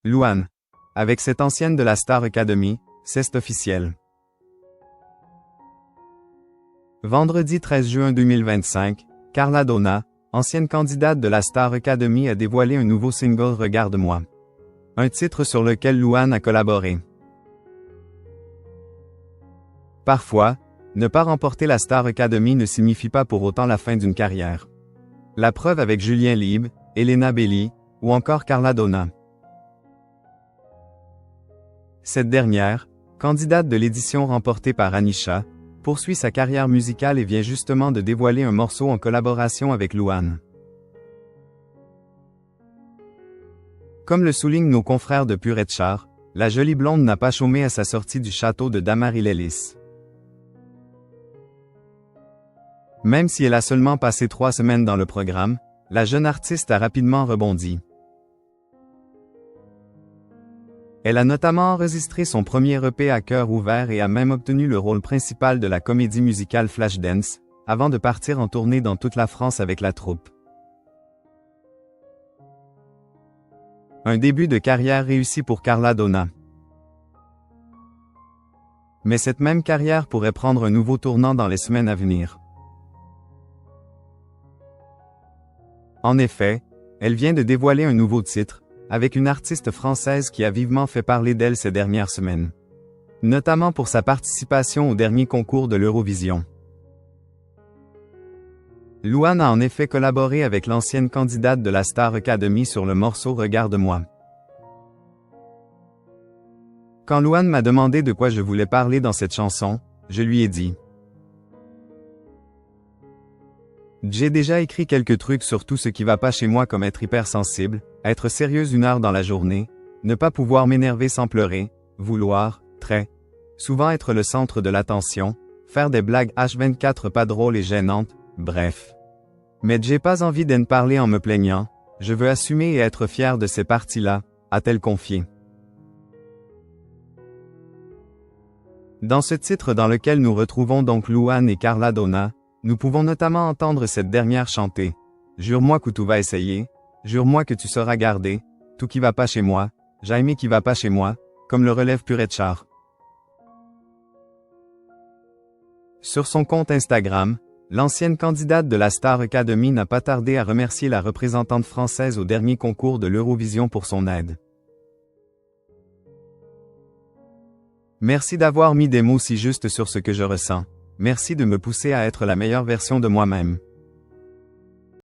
Louane. Avec cette ancienne de la Star Academy, c'est officiel. Vendredi 13 juin 2025, Carla Donna, ancienne candidate de la Star Academy, a dévoilé un nouveau single Regarde-moi. Un titre sur lequel Louane a collaboré. Parfois, ne pas remporter la Star Academy ne signifie pas pour autant la fin d'une carrière. La preuve avec Julien Lieb, Elena Belli, ou encore Carla Donna. Cette dernière, candidate de l'édition remportée par Anisha, poursuit sa carrière musicale et vient justement de dévoiler un morceau en collaboration avec Louane. Comme le soulignent nos confrères de Pur et Char, la jolie blonde n'a pas chômé à sa sortie du château de Damarilélis. Même si elle a seulement passé 3 semaines dans le programme, la jeune artiste a rapidement rebondi. Elle a notamment enregistré son premier EP à cœur ouvert et a même obtenu le rôle principal de la comédie musicale Flashdance, avant de partir en tournée dans toute la France avec la troupe. Un début de carrière réussi pour Carla Donna. Mais cette même carrière pourrait prendre un nouveau tournant dans les semaines à venir. En effet, elle vient de dévoiler un nouveau titre, avec une artiste française qui a vivement fait parler d'elle ces dernières semaines. Notamment pour sa participation au dernier concours de l'Eurovision. Louane a en effet collaboré avec l'ancienne candidate de la Star Academy sur le morceau Regarde-moi. Quand Louane m'a demandé de quoi je voulais parler dans cette chanson, je lui ai dit: j'ai déjà écrit quelques trucs sur tout ce qui va pas chez moi, comme être hypersensible, être sérieuse 1 heure dans la journée, ne pas pouvoir m'énerver sans pleurer, vouloir, très souvent être le centre de l'attention, faire des blagues H24 pas drôles et gênantes, bref. Mais j'ai pas envie d'en parler en me plaignant, je veux assumer et être fière de ces parties-là, a-t-elle confié. Dans ce titre dans lequel nous retrouvons donc Louane et Carla Donna, nous pouvons notamment entendre cette dernière chanter: jure-moi que tout va essayer, jure-moi que tu sauras garder, tout qui va pas chez moi, Jaime qui va pas chez moi, comme le relève Pur et Char. Sur son compte Instagram, l'ancienne candidate de la Star Academy n'a pas tardé à remercier la représentante française au dernier concours de l'Eurovision pour son aide. Merci d'avoir mis des mots si justes sur ce que je ressens. Merci de me pousser à être la meilleure version de moi-même.